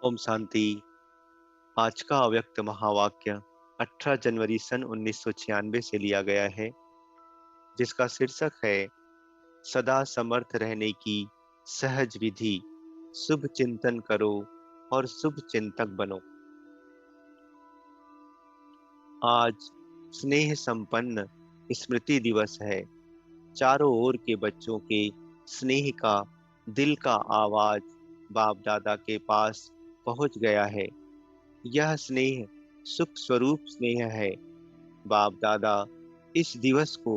ओम शांति। आज का अव्यक्त महावाक्य 18 जनवरी सन 1996 से लिया गया है, जिसका शीर्षक है सदा समर्थ रहने की सहज विधि। शुभ चिंतन करो और शुभ चिंतक बनो। आज स्नेह संपन्न स्मृति दिवस है। चारों ओर के बच्चों के स्नेह का दिल का आवाज बाप दादा के पास पहुंच गया है। यह स्नेह सुख स्वरूप स्नेह है। बाप दादा इस दिवस को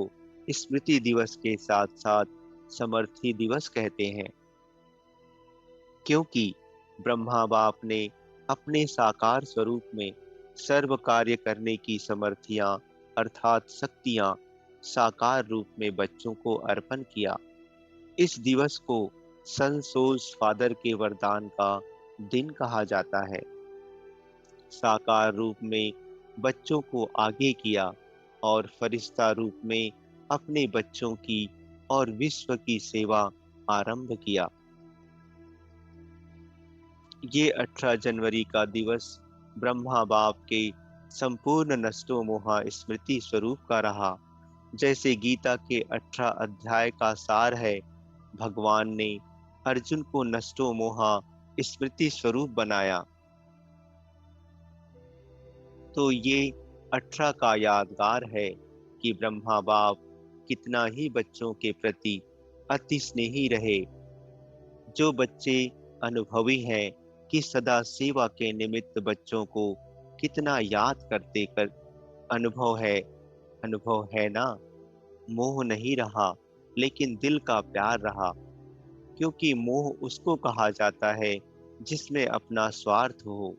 स्मृति दिवस के साथ साथ समर्थी दिवस कहते हैं, क्योंकि ब्रह्मा बाप ने अपने साकार स्वरूप में सर्व कार्य करने की समर्थियां अर्थात शक्तियां साकार रूप में बच्चों को अर्पण किया। इस दिवस को सन सोल्स फादर के वरदान का दिन कहा जाता है। साकार रूप में बच्चों को आगे किया और फरिश्ता रूप में अपने बच्चों की और विश्व की सेवा आरंभ किया। ये 18 जनवरी का दिवस ब्रह्मा बाप के संपूर्ण नष्टो मोहा स्मृति स्वरूप का रहा। जैसे गीता के 18 अध्याय का सार है, भगवान ने अर्जुन को नष्टो मोहा स्मृति स्वरूप बनाया। तो ये 18 का यादगार है कि ब्रह्मा बाप कितना ही बच्चों के प्रति अति स्नेही रहे। जो बच्चे अनुभवी हैं कि सदा सेवा के निमित्त बच्चों को कितना याद करते कर अनुभव है ना। मोह नहीं रहा, लेकिन दिल का प्यार रहा, क्योंकि मोह उसको कहा जाता है जिसमें अपना स्वार्थ हो।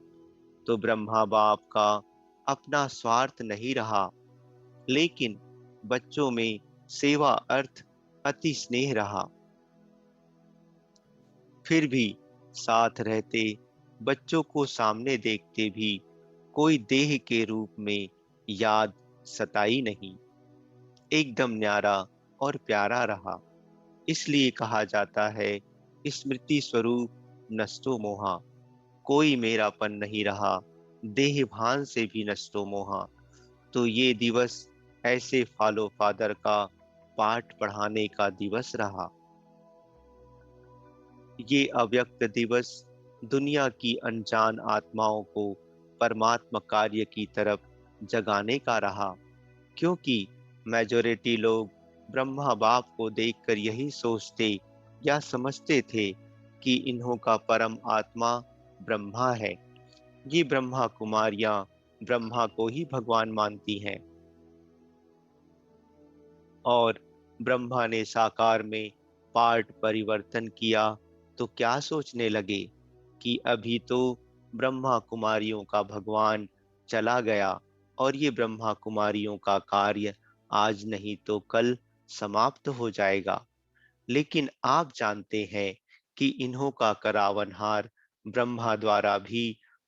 तो ब्रह्मा बाप का अपना स्वार्थ नहीं रहा, लेकिन बच्चों में सेवा अर्थ अति स्नेह रहा। फिर भी साथ रहते बच्चों को सामने देखते भी कोई देह के रूप में याद सताई नहीं, एकदम न्यारा और प्यारा रहा। इसलिए कहा जाता है स्मृति स्वरूप नष्टो मोहा। कोई मेरापन नहीं रहा, देह भान से भी नष्टो मोहा। तो ये दिवस ऐसे फॉलो फादर का पाठ पढ़ाने का दिवस रहा। ये अव्यक्त दिवस दुनिया की अनजान आत्माओं को परमात्मा कार्य की तरफ जगाने का रहा, क्योंकि मेजॉरिटी लोग ब्रह्मा बाप को देखकर यही सोचते या समझते थे कि इन्हों का परम आत्मा ब्रह्मा है। ये ब्रह्मा कुमारियां ब्रह्मा को ही भगवान मानती हैं, और ब्रह्मा ने साकार में पार्ट परिवर्तन किया तो क्या सोचने लगे कि अभी तो ब्रह्मा कुमारियों का भगवान चला गया और ये ब्रह्मा कुमारियों का कार्य आज नहीं तो कल समाप्त हो जाएगा। लेकिन आप जानते हैं कि इन्हों का करावनहार ब्रह्मा द्वारा भी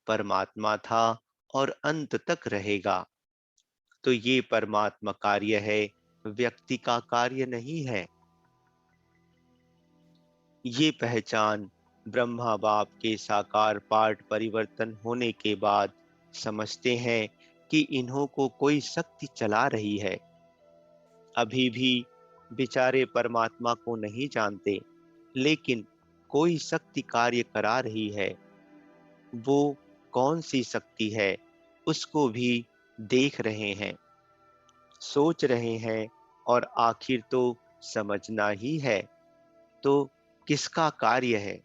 परमात्मा था और अंत तक रहेगा। तो ये परमात्मा कार्य है, व्यक्ति का कार्य नहीं है। ये पहचान ब्रह्मा बाप के साकार पार्ट परिवर्तन होने के बाद समझते हैं कि इन्हों को कोई शक्ति चला रही है। अभी भी बेचारे परमात्मा को नहीं जानते, लेकिन कोई शक्ति कार्य करा रही है। वो कौन सी शक्ति है उसको भी देख रहे हैं, सोच रहे हैं, और आखिर तो समझना ही है। तो किसका कार्य है,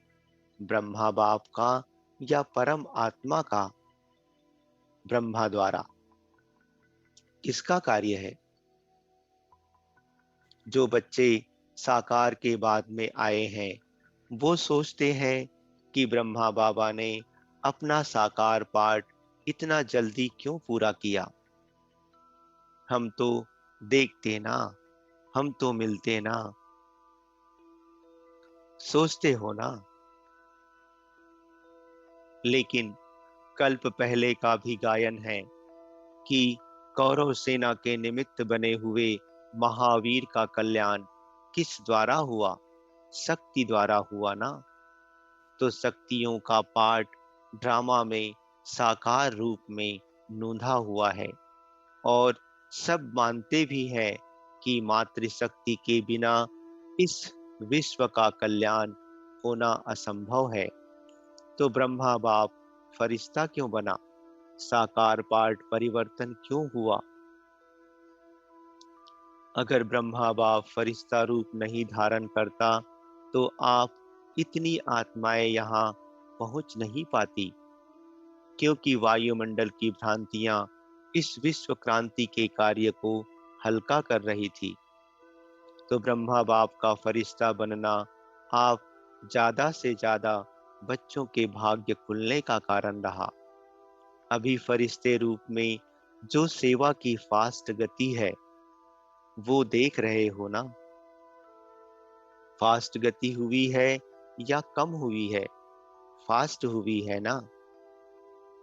ब्रह्मा बाप का या परम आत्मा का? ब्रह्मा द्वारा किसका कार्य है? जो बच्चे साकार के बाद में आए हैं वो सोचते हैं कि ब्रह्मा बाबा ने अपना साकार पाठ इतना जल्दी क्यों पूरा किया। हम तो देखते ना, हम तो मिलते ना, सोचते हो ना। लेकिन कल्प पहले का भी गायन है कि कौरव सेना के निमित्त बने हुए महावीर का कल्याण किस द्वारा हुआ? शक्ति द्वारा हुआ ना। तो शक्तियों का पाठ ड्रामा में साकार रूप में नूंधा हुआ है, और सब मानते भी हैं कि मातृशक्ति के बिना इस विश्व का कल्याण होना असंभव है। तो ब्रह्मा बाप फरिश्ता क्यों बना? साकार पार्ट परिवर्तन क्यों हुआ? अगर ब्रह्मा बाप फरिश्ता रूप नहीं धारण करता तो आप इतनी आत्माएं यहाँ पहुंच नहीं पाती, क्योंकि वायुमंडल की भ्रांतियां इस विश्व क्रांति के कार्य को हल्का कर रही थी। तो ब्रह्मा बाप का फरिश्ता बनना आप ज्यादा से ज्यादा बच्चों के भाग्य खुलने का कारण रहा। अभी फरिश्ते रूप में जो सेवा की फास्ट गति है वो देख रहे हो ना? फास्ट गति हुई है या कम हुई है? फास्ट हुई है ना?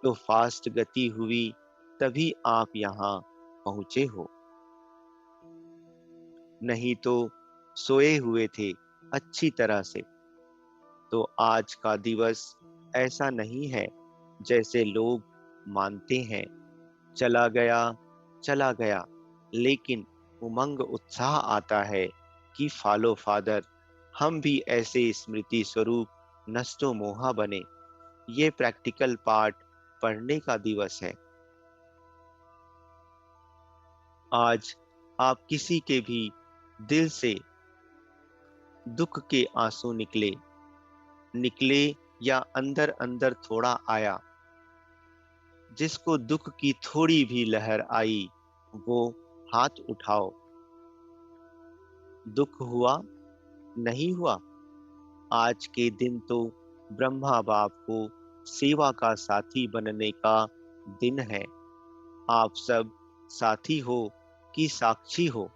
तो फास्ट गति हुई तभी आप यहाँ पहुंचे हो, नहीं तो सोए हुए थे अच्छी तरह से। तो आज का दिवस ऐसा नहीं है जैसे लोग मानते हैं, चला गया, लेकिन उमंग उत्साह आता है कि फॉलो फादर, हम भी ऐसे स्मृति स्वरूप नष्टो मोहा बने। ये प्रैक्टिकल पार्ट पढ़ने का दिवस है। आज आप किसी के भी दिल से दुख के आंसू निकले या अंदर अंदर थोड़ा आया, जिसको दुख की थोड़ी भी लहर आई वो हाथ उठाओ। दुख हुआ? नहीं हुआ? आज के दिन तो ब्रह्मा बाप को सेवा का साथी बनने का दिन है। आप सब साथी हो कि साक्षी हो?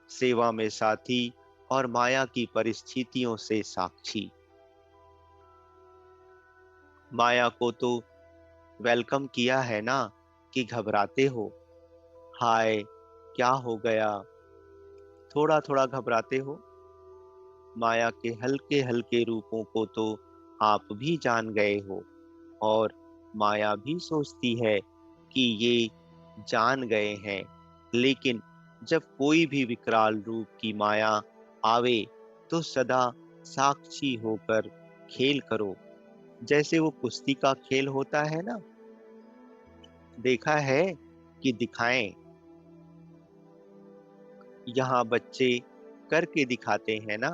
सेवा में साथी और माया की परिस्थितियों से साक्षी। माया को तो वेलकम किया है ना, कि घबराते हो? हाय, क्या हो गया? थोड़ा थोड़ा घबराते हो? माया के हल्के हल्के रूपों को तो आप भी जान गए हो, और माया भी सोचती है कि ये जान गए हैं। लेकिन जब कोई भी विकराल रूप की माया आवे तो सदा साक्षी होकर खेल करो। जैसे वो कुश्ती का खेल होता है ना, देखा है कि दिखाएं। यहाँ बच्चे करके दिखाते हैं ना,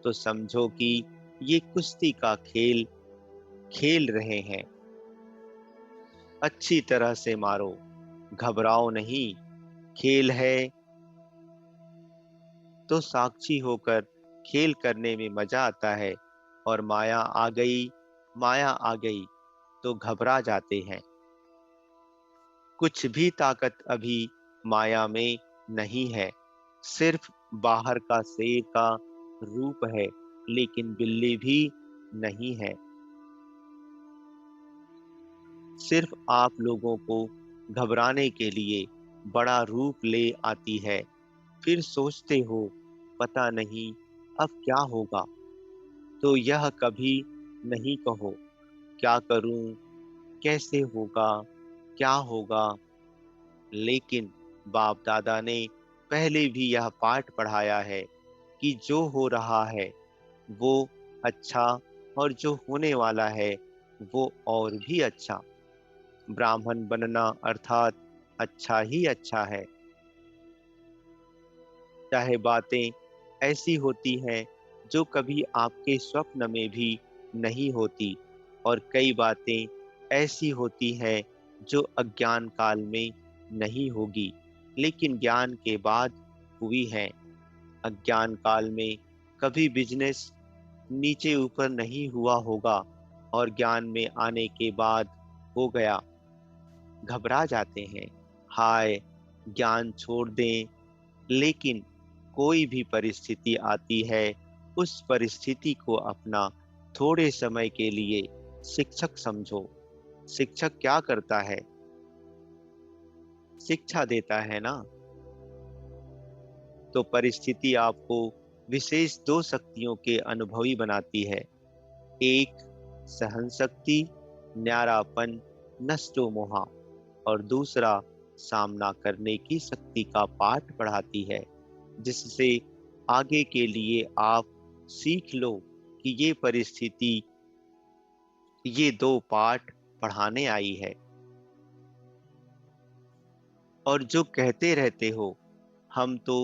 तो समझो कि ये कुश्ती का खेल खेल रहे हैं। अच्छी तरह से मारो, घबराओ नहीं। खेल है तो साक्षी होकर खेल करने में मजा आता है। और माया आ गई तो घबरा जाते हैं। कुछ भी ताकत अभी माया में नहीं है, सिर्फ बाहर का शेर का रूप है, लेकिन बिल्ली भी नहीं है। सिर्फ आप लोगों को घबराने के लिए बड़ा रूप ले आती है। फिर सोचते हो पता नहीं अब क्या होगा। तो यह कभी नहीं कहो क्या करूं, कैसे होगा, क्या होगा। लेकिन बाप दादा ने पहले भी यह पाठ पढ़ाया है कि जो हो रहा है वो अच्छा, और जो होने वाला है वो और भी अच्छा। ब्राह्मण बनना अर्थात अच्छा ही अच्छा है। चाहे बातें ऐसी होती हैं जो कभी आपके स्वप्न में भी नहीं होती, और कई बातें ऐसी होती हैं जो अज्ञान काल में नहीं होगी, लेकिन ज्ञान के बाद हुई हैं। अज्ञान काल में कभी बिजनेस नीचे ऊपर नहीं हुआ होगा, और ज्ञान में आने के बाद हो गया। घबरा जाते हैं, हाय ज्ञान छोड़ दें। लेकिन कोई भी परिस्थिति आती है, उस परिस्थिति को अपना थोड़े समय के लिए शिक्षक समझो। शिक्षक क्या करता है? शिक्षा देता है ना। तो परिस्थिति आपको विशेष दो शक्तियों के अनुभवी बनाती है। एक सहन शक्ति, न्यारापन, नष्टो मोहा, और दूसरा सामना करने की शक्ति का पाठ पढ़ाती है, जिससे आगे के लिए आप सीख लो कि ये परिस्थिति, ये दो पाठ पढ़ाने आई है। और जो कहते रहते हो हम तो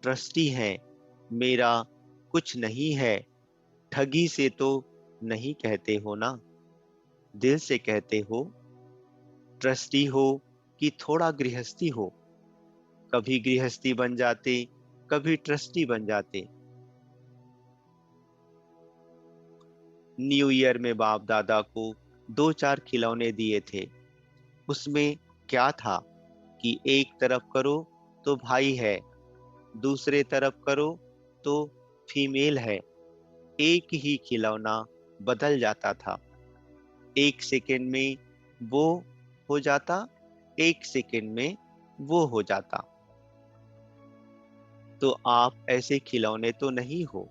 ट्रस्टी हैं, मेरा कुछ नहीं है, ठगी से तो नहीं कहते हो ना, दिल से कहते हो। ट्रस्टी हो कि थोड़ा गृहस्थी हो, कभी गृहस्थी बन जाते, कभी ट्रस्टी बन जाते। न्यू ईयर में बाप दादा को दो चार खिलौने दिए थे। उसमें क्या था कि एक तरफ करो तो भाई है, दूसरे तरफ करो तो फीमेल है। एक ही खिलौना बदल जाता था, एक सेकंड में वो हो जाता, एक सेकंड में वो हो जाता। तो आप ऐसे खिलौने तो नहीं हो,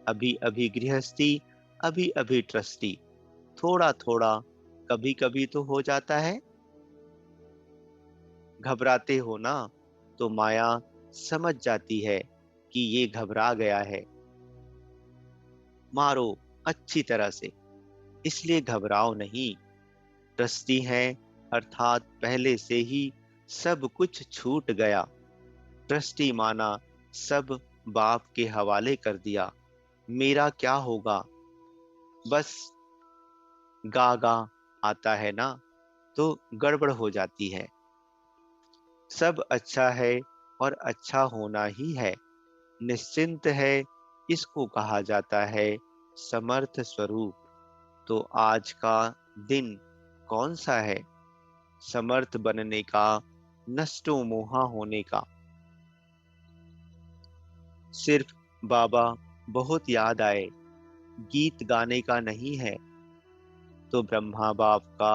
अभी अभी गृहस्थी, अभी अभी ट्रस्टी, थोड़ा थोड़ा कभी कभी तो हो जाता है। घबराते हो ना, तो माया समझ जाती है कि ये घबरा गया है, मारो अच्छी तरह से, इसलिए घबराओ नहीं। ट्रस्टी हैं अर्थात पहले से ही सब कुछ छूट गया। ट्रस्टी माना, सब बाप के हवाले कर दिया। मेरा क्या होगा, बस गा गा आता है ना, तो गड़बड़ हो जाती है। सब अच्छा है और अच्छा होना ही है, निश्चिंत है, इसको कहा जाता है समर्थ स्वरूप। तो आज का दिन कौन सा है, समर्थ बनने का, नष्टो मोहा होने का। सिर्फ बाबा बहुत याद आए, गीत गाने का नहीं है। तो ब्रह्मा बाप का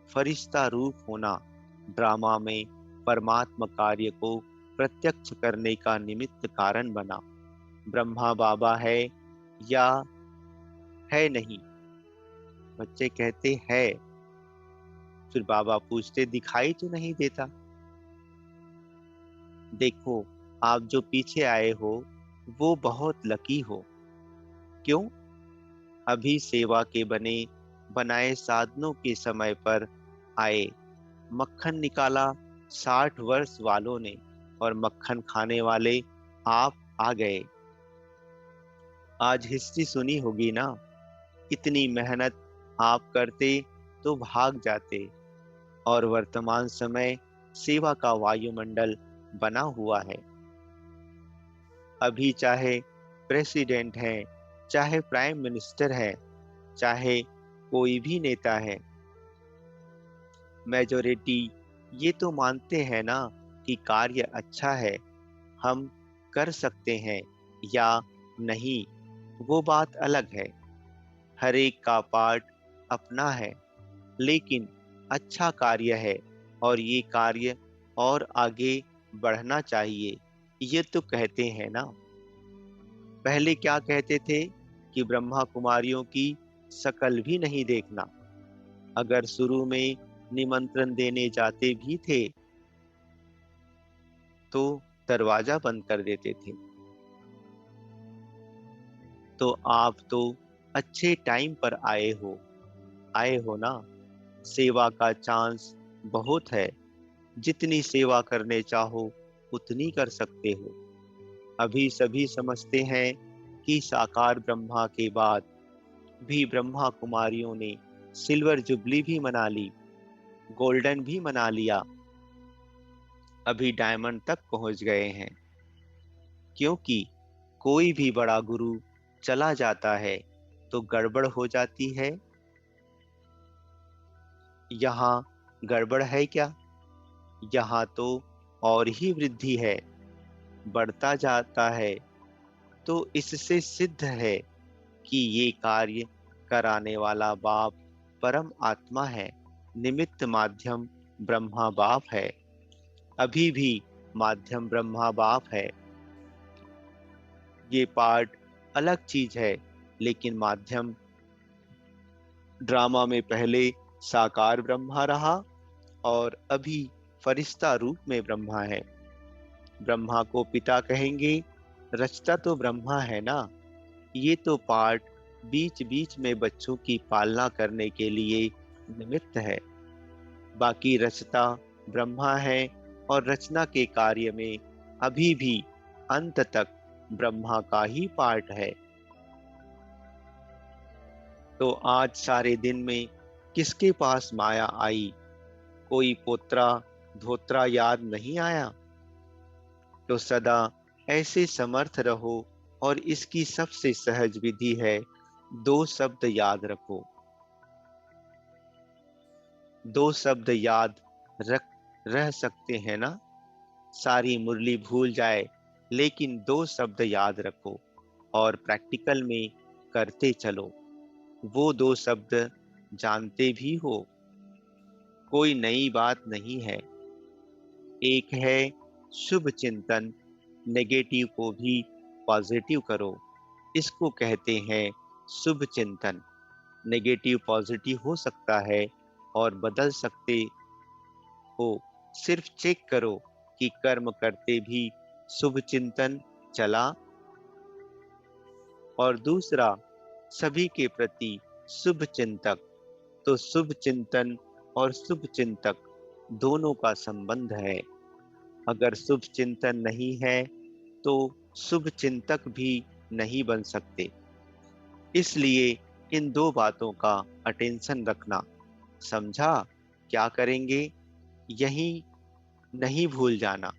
फरिश्ता रूप होना ड्रामा में परमात्मा कार्य को प्रत्यक्ष करने का निमित्त कारण बना। ब्रह्मा बाबा है या है नहीं, बच्चे कहते है, फिर बाबा पूछते दिखाई तो नहीं देता। देखो, आप जो पीछे आए हो वो बहुत लकी हो। क्यों? अभी सेवा के बने बनाए साधनों के समय पर आए, मक्खन निकाला 60 वर्ष वालों ने, और मक्खन खाने वाले आप आ गए। आज हिस्ट्री सुनी होगी ना, इतनी मेहनत आप करते तो भाग जाते, और वर्तमान समय सेवा का वायुमंडल बना हुआ है। अभी चाहे प्रेसिडेंट है, चाहे प्राइम मिनिस्टर है, चाहे कोई भी नेता है, मेजोरिटी ये तो मानते हैं ना कि कार्य अच्छा है, हम कर सकते हैं या नहीं, वो बात अलग है। हर एक का पार्ट अपना है, लेकिन अच्छा कार्य है और ये कार्य और आगे बढ़ना चाहिए, ये तो कहते हैं ना। पहले क्या कहते थे कि ब्रह्मा कुमारियों की शकल भी नहीं देखना। अगर शुरू में निमंत्रण देने जाते भी थे तो दरवाजा बंद कर देते थे। तो आप तो अच्छे टाइम पर आए हो ना। सेवा का चांस बहुत है, जितनी सेवा करने चाहो उतनी कर सकते हो। अभी सभी समझते हैं कि साकार ब्रह्मा के बाद भी ब्रह्मा कुमारियों ने सिल्वर जुबली भी मना ली, गोल्डन भी मना लिया, अभी डायमंड तक पहुंच गए हैं। क्योंकि कोई भी बड़ा गुरु चला जाता है तो गड़बड़ हो जाती है। यहाँ गड़बड़ है क्या? यहाँ तो और ही वृद्धि है, बढ़ता जाता है। तो इससे सिद्ध है कि ये कार्य कराने वाला बाप परम आत्मा है, निमित्त माध्यम ब्रह्मा बाप है। अभी भी माध्यम ब्रह्मा बाप है। ये पार्ट अलग चीज है, लेकिन माध्यम ड्रामा में पहले साकार ब्रह्मा रहा और अभी फरिश्ता रूप में ब्रह्मा है। ब्रह्मा को पिता कहेंगे, रचता तो ब्रह्मा है ना। ये तो पाठ बीच बीच में बच्चों की पालना करने के लिए निमित्त है। बाकी रचता ब्रह्मा है और रचना के कार्य में अभी भी अंत तक ब्रह्मा का ही पार्ट है। तो आज सारे दिन में किसके पास माया आई? कोई पोत्रा धोत्रा याद नहीं आया? तो सदा ऐसे समर्थ रहो और इसकी सबसे सहज विधि है, दो शब्द याद रखो। दो शब्द याद रख रह सकते हैं ना? सारी मुरली भूल जाए, लेकिन दो शब्द याद रखो और प्रैक्टिकल में करते चलो। वो दो शब्द जानते भी हो, कोई नई बात नहीं है। एक है शुभ चिंतन, नेगेटिव को भी पॉजिटिव करो। इसको कहते हैं शुभ चिंतन। नेगेटिव पॉजिटिव हो सकता है और बदल सकते हो। सिर्फ चेक करो कि कर्म करते भी शुभ चिंतन चला। और दूसरा, सभी के प्रति शुभ चिंतक। तो शुभ चिंतन और शुभ चिंतक दोनों का संबंध है। अगर शुभ चिंतन नहीं है तो शुभ चिंतक भी नहीं बन सकते। इसलिए इन दो बातों का अटेंशन रखना। समझा? क्या करेंगे? यही नहीं भूल जाना,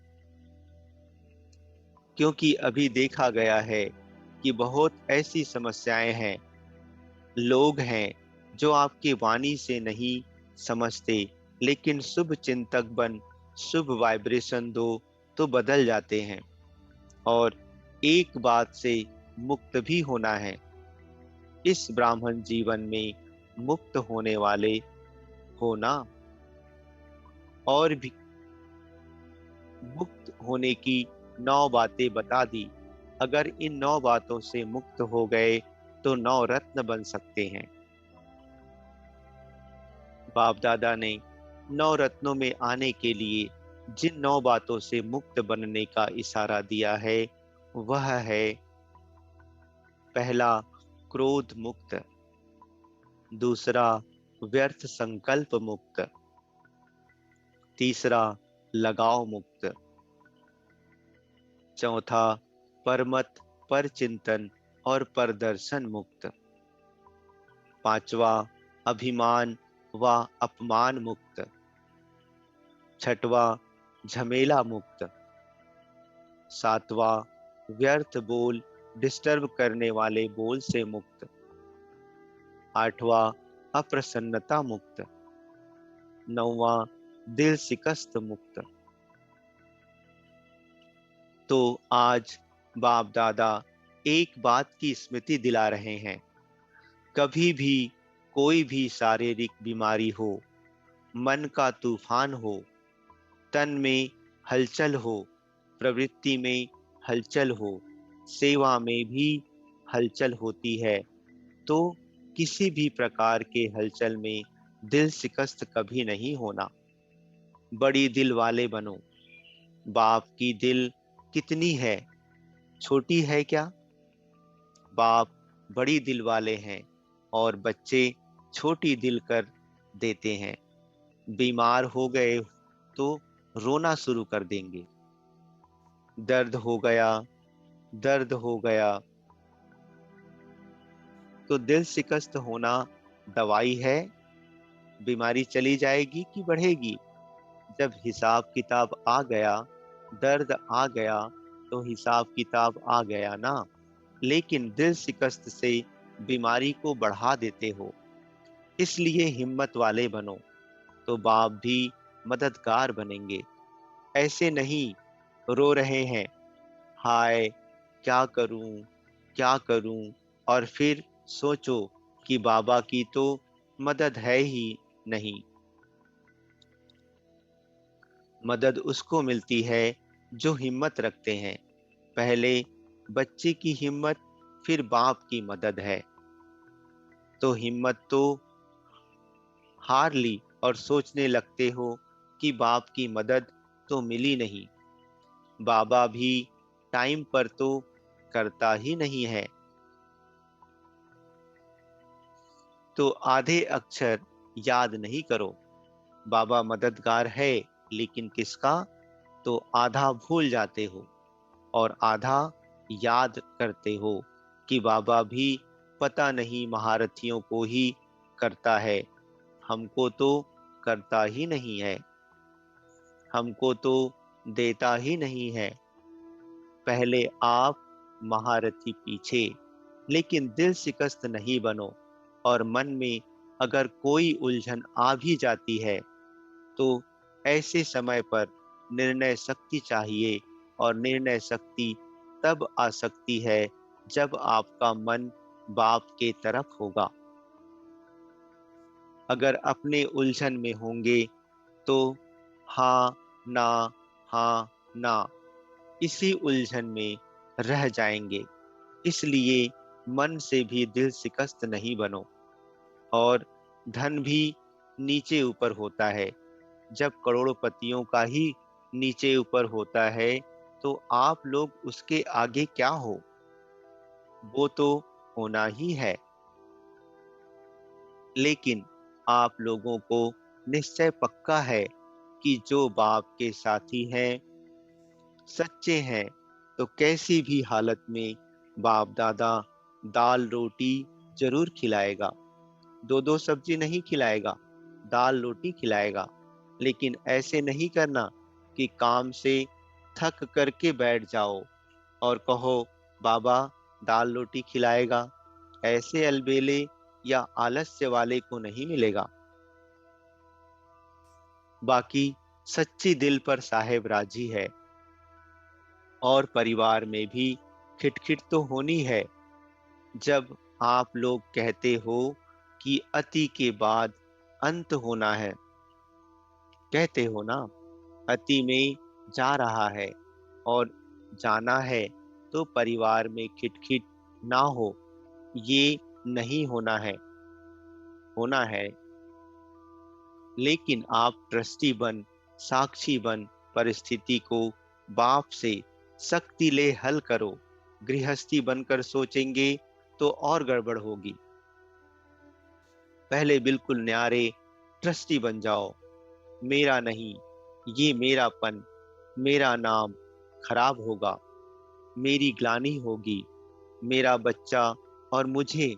क्योंकि अभी देखा गया है कि बहुत ऐसी समस्याएं हैं, लोग हैं जो आपकी वाणी से नहीं समझते, लेकिन शुभ चिंतक बन शुभ वाइब्रेशन दो तो बदल जाते हैं। और एक बात से मुक्त भी होना है। इस ब्राह्मण जीवन में मुक्त होने वाले होना। और भी मुक्त होने की 9 बातें बता दी। अगर इन 9 बातों से मुक्त हो गए तो 9 रत्न बन सकते हैं। बाप दादा ने 9 रत्नों में आने के लिए जिन 9 बातों से मुक्त बनने का इशारा दिया है, वह है: पहला, क्रोध मुक्त। दूसरा, व्यर्थ संकल्प मुक्त। तीसरा, लगाव मुक्त। चौथा, परमत, पर चिंतन और परदर्शन मुक्त। पांचवा, अभिमान व अपमान मुक्त। छठवा, झमेला मुक्त। सातवां, व्यर्थ बोल, डिस्टर्ब करने वाले बोल से मुक्त। आठवां, अप्रसन्नता मुक्त। नौवां, दिल शिकस्त मुक्त। तो आज बाप दादा एक बात की स्मृति दिला रहे हैं: कभी भी कोई भी शारीरिक बीमारी हो, मन का तूफान हो, तन में हलचल हो, प्रवृत्ति में हलचल हो, सेवा में भी हलचल होती है, तो किसी भी प्रकार के हलचल में दिल शिकस्त कभी नहीं होना। बड़ी दिल वाले बनो। बाप की दिल कितनी है? छोटी है क्या? बाप बड़ी दिल वाले हैं और बच्चे छोटी दिल कर देते हैं। बीमार हो गए तो रोना शुरू कर देंगे। दर्द हो गया, दर्द हो गया, तो दिल शिकस्त होना दवाई है? बीमारी चली जाएगी कि बढ़ेगी? जब हिसाब किताब आ गया, दर्द आ गया, तो हिसाब किताब आ गया ना। लेकिन दिल शिकस्त से बीमारी को बढ़ा देते हो। इसलिए हिम्मत वाले बनो, तो बाप भी मददगार बनेंगे। ऐसे नहीं रो रहे हैं, हाय क्या करूं, क्या करूं, और फिर सोचो कि बाबा की तो मदद है ही नहीं। मदद उसको मिलती है जो हिम्मत रखते हैं। पहले बच्चे की हिम्मत, फिर बाप की मदद है। तो हिम्मत तो हार ली और सोचने लगते हो कि बाप की मदद तो मिली नहीं, बाबा भी टाइम पर तो करता ही नहीं है। तो आधे अक्षर याद नहीं करो, बाबा मददगार है लेकिन किसका, तो आधा भूल जाते हो और आधा याद करते हो कि बाबा भी पता नहीं महारथियों को ही करता है, हमको तो करता ही नहीं है, हमको तो देता ही नहीं है। पहले आप, महारथी पीछे। लेकिन दिल शिकस्त नहीं बनो, और मन में अगर कोई उलझन आ भी जाती है तो ऐसे समय पर निर्णय शक्ति चाहिए, और निर्णय शक्ति तब आ सकती है जब आपका मन बाप के तरफ होगा। अगर अपने उलझन में होंगे तो हाँ ना, हाँ ना, इसी उलझन में रह जाएंगे। इसलिए मन से भी दिल शिकस्त नहीं बनो। और धन भी नीचे ऊपर होता है, जब करोड़पतियों का ही नीचे ऊपर होता है तो आप लोग उसके आगे क्या हो, वो तो होना ही है। लेकिन आप लोगों को निश्चय पक्का है कि जो बाप के साथी हैं, सच्चे हैं, तो कैसी भी हालत में बाप दादा दाल रोटी जरूर खिलाएगा। दो दो सब्जी नहीं खिलाएगा, दाल रोटी खिलाएगा। लेकिन ऐसे नहीं करना कि काम से थक करके बैठ जाओ और कहो बाबा दाल रोटी खिलाएगा। ऐसे अलबेले या आलस्य वाले को नहीं मिलेगा। बाकी सच्ची दिल पर साहेब राजी है, और परिवार में भी खिटखिट तो होनी है। जब आप लोग कहते हो कि अति के बाद अंत होना है, कहते हो ना, अति में जा रहा है और जाना है, तो परिवार में खिटखिट ना हो, ये नहीं होना है, होना है। लेकिन आप ट्रस्टी बन, साक्षी बन, परिस्थिति को बाप से सख्ती ले हल करो। गृहस्थी बनकर सोचेंगे तो और गड़बड़ होगी। पहले बिल्कुल न्यारे ट्रस्टी बन जाओ। मेरा नहीं, ये मेरापन, मेरा नाम खराब होगा, मेरी ग्लानि होगी, मेरा बच्चा और मुझे,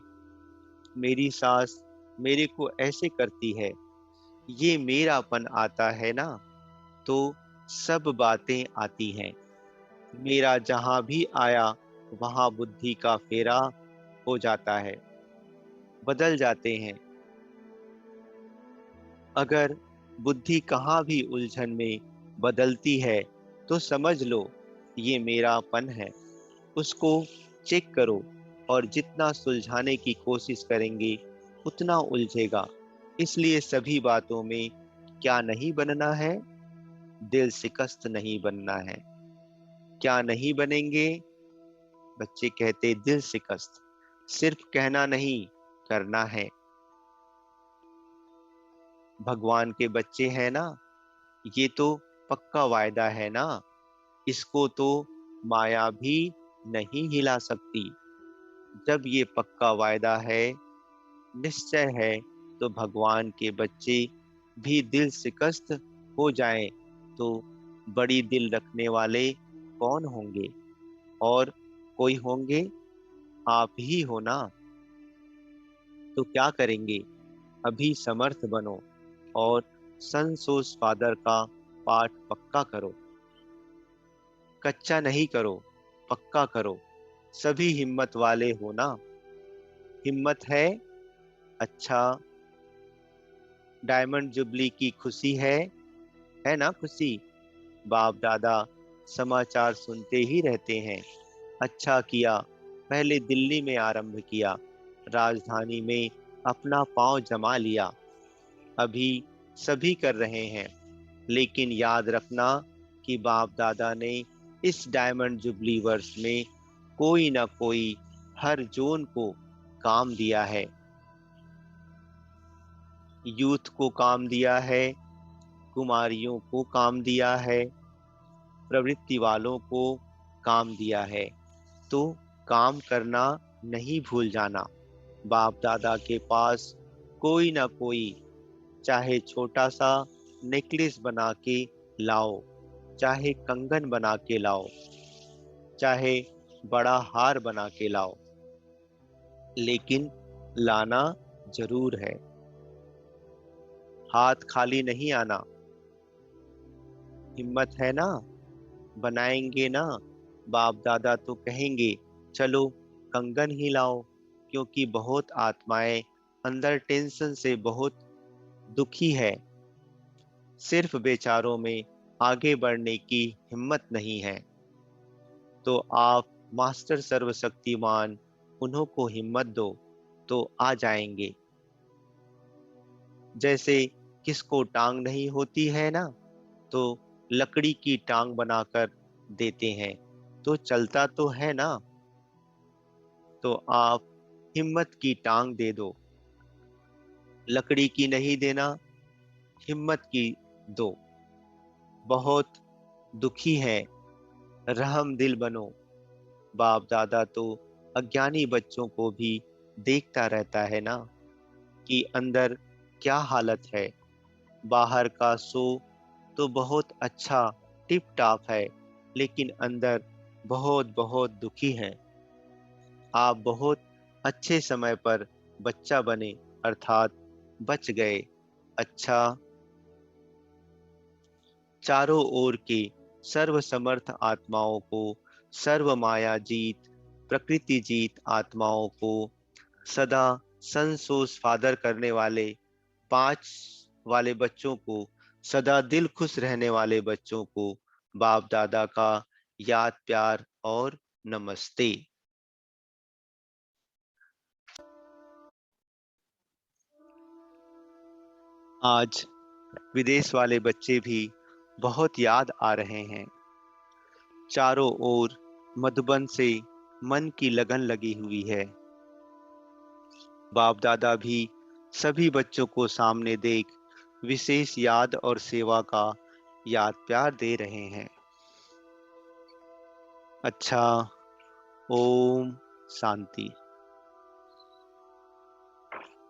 मेरी सास मेरे को ऐसे करती है, ये मेरापन आता है ना, तो सब बातें आती हैं। मेरा जहां भी आया वहां बुद्धि का फेरा हो जाता है, बदल जाते हैं। अगर बुद्धि कहाँ भी उलझन में बदलती है तो समझ लो ये मेरापन है। उसको चेक करो, और जितना सुलझाने की कोशिश करेंगे उतना उलझेगा। इसलिए सभी बातों में क्या नहीं बनना है, दिल शिकस्त नहीं बनना है। क्या नहीं बनेंगे, बच्चे कहते दिल शिकस्त। सिर्फ कहना नहीं, करना है। भगवान के बच्चे हैं ना, ये तो पक्का वायदा है ना, इसको तो माया भी नहीं हिला सकती। जब ये पक्का वायदा है, निश्चय है, तो भगवान के बच्चे भी दिल शिकस्त हो जाएं तो बड़ी दिल रखने वाले कौन होंगे, और कोई होंगे, आप ही हो ना। तो क्या करेंगे, अभी समर्थ बनो और सन सोज फादर का पाठ पक्का करो। कच्चा नहीं करो, पक्का करो। सभी हिम्मत वाले हो ना, हिम्मत अच्छा। डायमंड जुबली की खुशी है ना खुशी। बाप दादा समाचार सुनते ही रहते हैं। अच्छा किया पहले दिल्ली में आरंभ किया, राजधानी में अपना पांव जमा लिया। अभी सभी कर रहे हैं, लेकिन याद रखना कि बाप दादा ने इस डायमंड जुबली वर्ष में कोई ना कोई हर जोन को काम दिया है। यूथ को काम दिया है, कुमारियों को काम दिया है, प्रवृत्ति वालों को काम दिया है। तो काम करना नहीं भूल जाना। बाप दादा के पास कोई ना कोई, चाहे छोटा सा नेकलेस बना के लाओ, चाहे कंगन बना के लाओ, चाहे बड़ा हार बना के लाओ, लेकिन लाना जरूर है। हाथ खाली नहीं आना। हिम्मत है ना? बनाएंगे ना? बाप दादा तो कहेंगे चलो कंगन ही लाओ, क्योंकि बहुत आत्माएं अंदर टेंशन से बहुत दुखी है। सिर्फ बेचारों में आगे बढ़ने की हिम्मत नहीं है। तो आप मास्टर सर्वशक्तिमान उन्हों को हिम्मत दो, तो आ जाएंगे। जैसे किसको टांग नहीं होती है ना, तो लकड़ी की टांग बनाकर देते हैं, तो चलता तो है ना। तो आप हिम्मत की टांग दे दो। लकड़ी की नहीं देना, हिम्मत की दो। बहुत दुखी है, रहम दिल बनो। बाप दादा तो अज्ञानी बच्चों को भी देखता रहता है ना, कि अंदर क्या हालत है। बाहर का शो तो बहुत अच्छा टिप टाप है, लेकिन अंदर बहुत बहुत दुखी है। आप बहुत अच्छे समय पर बच्चा बने, अर्थात बच गए। अच्छा, चारों ओर के सर्व समर्थ आत्माओं को, सर्व माया जीत, प्रकृति जीत आत्माओं को, सदा संतोष फादर करने वाले 5 वाले बच्चों को, सदा दिल खुश रहने वाले बच्चों को बाप दादा का याद प्यार और नमस्ते। आज विदेश वाले बच्चे भी बहुत याद आ रहे हैं। चारों ओर मधुबन से मन की लगन लगी हुई है। बाप दादा भी सभी बच्चों को सामने देख विशेष याद और सेवा का याद प्यार दे रहे हैं। अच्छा, ओम शांति।